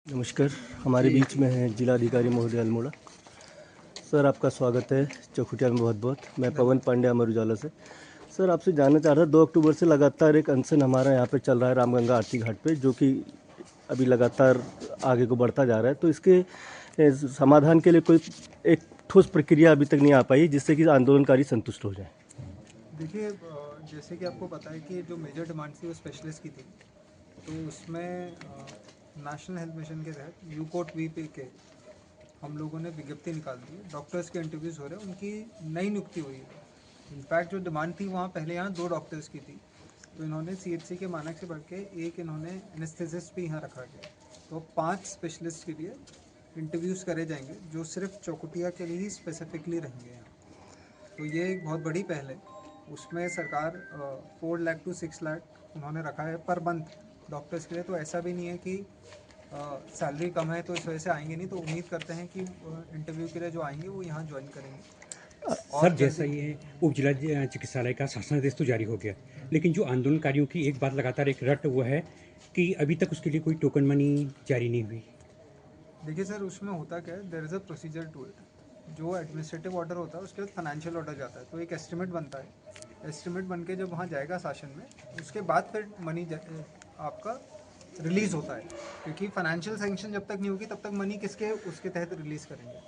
नमस्कार। हमारे बीच में हैं जिलाधिकारी महोदय अल्मोड़ा। सर आपका स्वागत है चौखुटिया में बहुत बहुत। मैं पवन पांडे अमर उजाला से। सर आपसे जानना चाह रहा था 2 अक्टूबर से लगातार एक अनशन हमारा यहाँ पे चल रहा है रामगंगा आरती घाट पे, जो कि अभी लगातार आगे को बढ़ता जा रहा है। तो इसके समाधान के लिए कोई एक ठोस प्रक्रिया अभी तक नहीं आ पाई जिससे कि आंदोलनकारी संतुष्ट हो जाए। देखिए, जैसे कि आपको पता है कि जो मेजर डिमांड थी वो स्पेशलिस्ट की थी। तो उसमें नेशनल हेल्थ मिशन के तहत यूकोट वीपी के हम लोगों ने विज्ञप्ति निकाल दी है। डॉक्टर्स के इंटरव्यूज़ हो रहे हैं, उनकी नई नियुक्ति हुई है। इनफैक्ट जो डिमांड थी वहाँ पहले यहाँ 2 डॉक्टर्स की थी, तो इन्होंने सीएचसी के मानक से बढ़ के एक इन्होंने एनेस्थेसिस्ट भी यहाँ रखा गया। तो 5 स्पेशलिस्ट के लिए इंटरव्यूज़ करे जाएंगे जो सिर्फ चौखुटिया के लिए ही स्पेसिफिकली रहेंगे यहाँ। तो ये एक बहुत बड़ी पहल है। उसमें सरकार 4 लाख टू 6 लाख उन्होंने रखा है पर मंथ डॉक्टर्स के लिए। तो ऐसा भी नहीं है कि सैलरी कम है तो इस वजह से आएंगे नहीं। तो उम्मीद करते हैं कि इंटरव्यू के लिए जो आएंगे वो यहाँ ज्वाइन करेंगे। सर, जैसा ये उप जिला चिकित्सालय का शासनादेश तो जारी हो गया, लेकिन जो आंदोलनकारियों की एक बात लगातार एक रट वो है कि अभी तक उसके लिए कोई टोकन मनी जारी नहीं हुई। देखिए सर, उसमें होता क्या है, there is a procedure to it. जो एडमिनिस्ट्रेटिव ऑर्डर होता है उसके बाद फाइनेंशियल ऑर्डर जाता है, तो एक एस्टिमेट बनता है। एस्टिमेट बन के जब वहाँ जाएगा शासन में, उसके बाद फिर मनी आपका रिलीज़ होता है। क्योंकि फाइनेंशियल सैंक्शन जब तक नहीं होगी तब तक मनी किसके उसके तहत रिलीज़ करेंगे।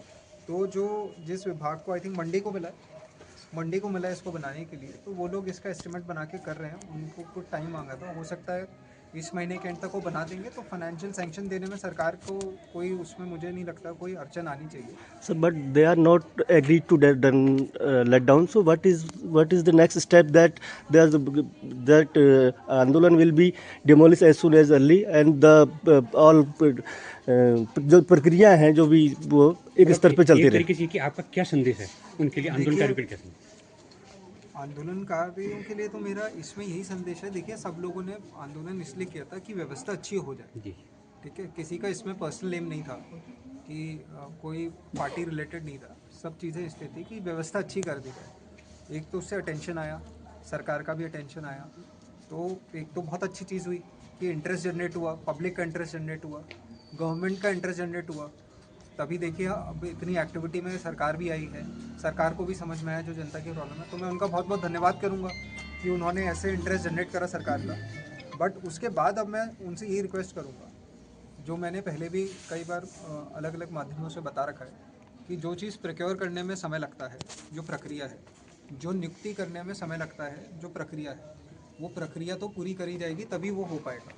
तो जो जिस विभाग को आई थिंक मंडे को मिला इसको बनाने के लिए, तो वो लोग इसका एस्टिमेट बना के कर रहे हैं। उनको कुछ टाइम मांगा था, हो सकता है इस महीने के एंड तक वो बना देंगे। तो फाइनेंशियल सैंक्शन देने में सरकार को कोई उसमें मुझे नहीं लगता कोई अड़चन आनी चाहिए। So, but they are not agreed to that done let down. So, what is the next step that there's that Andolan will be demolished as soon as early and the all जो प्रक्रिया हैं जो भी वो एक स्तर पे चलती एक रहे। तरीके से कि आपका क्या संदेश है उनके लिए, आंदोलनकारियों के लिए क्या संदेश? आंदोलनकारियों के लिए तो मेरा इसमें यही संदेश है। देखिए, सब लोगों ने आंदोलन इसलिए किया था कि व्यवस्था अच्छी हो जाए। जी, ठीक है, किसी का इसमें पर्सनल एम नहीं था कि कोई पार्टी रिलेटेड नहीं था। सब चीज़ें इसलिए थी कि व्यवस्था अच्छी कर दी जाए। एक तो उससे अटेंशन आया, सरकार का भी अटेंशन आया। तो एक तो बहुत अच्छी चीज़ हुई कि इंटरेस्ट जनरेट हुआ, पब्लिक का इंटरेस्ट जनरेट हुआ, गवर्नमेंट का इंटरेस्ट जनरेट हुआ। तभी देखिए अब इतनी एक्टिविटी में सरकार भी आई है, सरकार को भी समझ में आया जो जनता की प्रॉब्लम है। तो मैं उनका बहुत बहुत धन्यवाद करूँगा कि उन्होंने ऐसे इंटरेस्ट जनरेट करा सरकार का। बट उसके बाद अब मैं उनसे यही रिक्वेस्ट करूँगा, जो मैंने पहले भी कई बार अलग अलग माध्यमों से बता रखा है, कि जो चीज़ प्रिक्योर करने में समय लगता है, जो प्रक्रिया है, जो नियुक्ति करने में समय लगता है, जो प्रक्रिया है, वो प्रक्रिया तो पूरी करी जाएगी तभी वो हो पाएगा।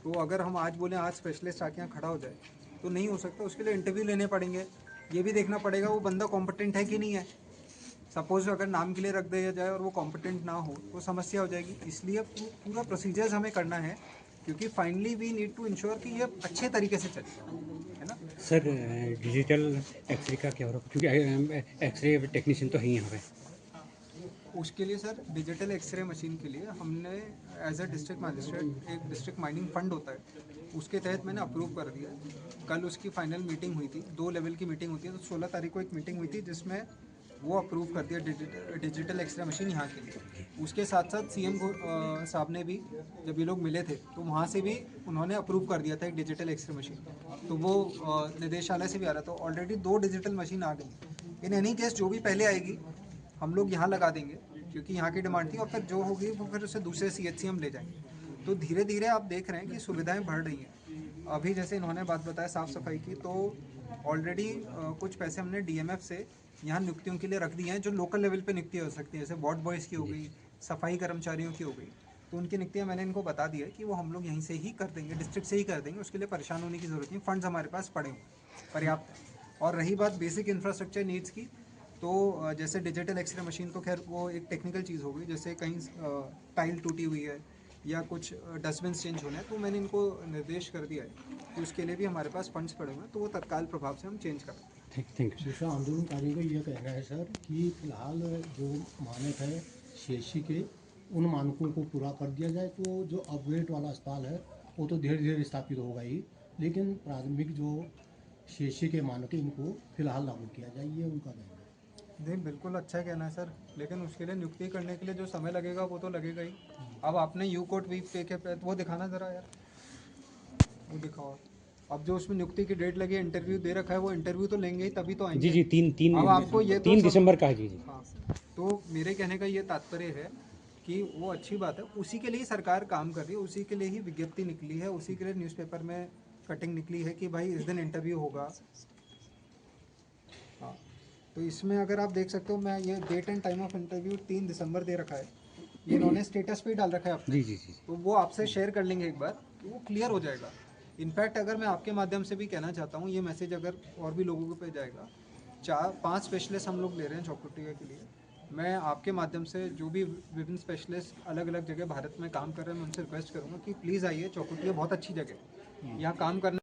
तो अगर हम आज बोलें आज स्पेशलिस्ट आके यहाँ खड़ा हो जाए तो नहीं हो सकता। उसके लिए इंटरव्यू लेने पड़ेंगे, ये भी देखना पड़ेगा वो बंदा कॉम्पिटेंट है कि नहीं है। सपोज अगर नाम के लिए रख दिया जाए और वो कॉम्पिटेंट ना हो तो समस्या हो जाएगी। इसलिए पूरा प्रोसीजर्स हमें करना है, क्योंकि finally we need to ensure कि ये अच्छे तरीके से चले, है ना। सर, डिजिटल एक्सरे का क्या हो रहा है, क्योंकि एक्सरे टेक्नीशियन तो है ही यहाँ पे। उसके लिए सर डिजिटल एक्सरे मशीन के लिए हमने एज अ डिस्ट्रिक्ट मजिस्ट्रेट एक डिस्ट्रिक्ट माइनिंग फंड होता है, उसके तहत मैंने अप्रूव कर दिया। कल उसकी फाइनल मीटिंग हुई थी। 2 लेवल की मीटिंग होती है, तो 16 तारीख को एक मीटिंग हुई थी जिसमें वो अप्रूव कर दिया डिजिटल एक्सरे मशीन यहाँ के लिए। उसके साथ साथ सीएम साहब ने भी जब ये लोग मिले थे तो वहाँ से भी उन्होंने अप्रूव कर दिया था एक डिजिटल एक्सरे मशीन। तो वो निदेशालय से भी आ रहा था। ऑलरेडी 2 डिजिटल मशीन आ गई। इन एनी केस जो भी पहले आएगी हम लोग यहाँ लगा देंगे, क्योंकि यहाँ की डिमांड थी। और फिर जो होगी वो फिर उसे दूसरे सीएचसी हम ले जाएंगे। तो धीरे धीरे आप देख रहे हैं कि सुविधाएं बढ़ रही हैं। अभी जैसे इन्होंने बात बताया साफ़ सफाई की, तो ऑलरेडी कुछ पैसे हमने डीएमएफ से यहाँ नियुक्तियों के लिए रख दिए हैं, जो लोकल लेवल पे नियुक्ति हो सकती है। जैसे वार्ड बॉयज़ की हो गई, सफाई कर्मचारियों की हो गई। तो उनकी नियुक्तियाँ मैंने इनको बता दिया है कि वो हम लोग यहीं से ही कर देंगे, डिस्ट्रिक्ट से ही कर देंगे। उसके लिए परेशान होने की ज़रूरत नहीं, फंड्स हमारे पास पड़े हुए पर्याप्त है। और रही बात बेसिक इंफ्रास्ट्रक्चर नीड्स की, तो जैसे डिजिटल एक्सरे मशीन तो खैर वो एक टेक्निकल चीज़ हो गई। जैसे कहीं टाइल टूटी हुई है या कुछ डस्टबिन चेंज होना है, तो मैंने इनको निर्देश कर दिया है कि उसके लिए भी हमारे पास फंड्स पड़े हुए हैं, तो वो तत्काल प्रभाव से हम चेंज कर देंगे। Thank you. दूसरा आंदोलनकारियों का ये कहना है सर कि फिलहाल जो मानक है सीएचसी के, उन मानकों को पूरा कर दिया जाए तो जो अपग्रेड वाला अस्पताल है वो तो धीरे धीरे स्थापित होगा ही, लेकिन प्राथमिक जो सीएचसी के मानक है इनको फिलहाल लागू किया जाए, ये उनका कहना है। नहीं, बिल्कुल अच्छा कहना है सर, लेकिन उसके लिए नियुक्ति करने के लिए जो समय लगेगा वो तो लगेगा ही। अब आपने यू कोट वी पे के वो दिखाना ज़रा यार, वो दिखाओ। अब जो उसमें नियुक्ति की डेट लगी है, इंटरव्यू दे रखा है, वो इंटरव्यू तो लेंगे ही तभी तो आएंगे। जी जी, तीन अब आपको ये तो 3 सब- दिसंबर का है जी जी। हाँ, तो मेरे कहने का ये तात्पर्य है कि वो अच्छी बात है, उसी के लिए ही सरकार काम कर रही है, उसी के लिए ही विज्ञप्ति निकली है, उसी के लिए न्यूज़पेपर में कटिंग निकली है कि भाई इस दिन इंटरव्यू होगा। हाँ, तो इसमें अगर आप देख सकते हो, मैं ये date and time of interview 3 दिसंबर दे रखा है, ये इन्होंने स्टेटस पे ही डाल रखा है अपने। जी जी जी। तो वो आपसे शेयर कर लेंगे एक बार, तो वो क्लियर हो जाएगा। इनफैक्ट अगर मैं आपके माध्यम से भी कहना चाहता हूँ, ये मैसेज अगर और भी लोगों पे जाएगा, 4-5 स्पेशलिस्ट हम लोग ले रहे हैं चौखुटिया के लिए। मैं आपके माध्यम से जो भी विभिन्न स्पेशलिस्ट अलग अलग जगह भारत में काम कर रहे हैं, मैं उनसे रिक्वेस्ट करूँगा कि प्लीज़ आइए, चौखुटिया बहुत अच्छी जगह है, यहाँ काम करने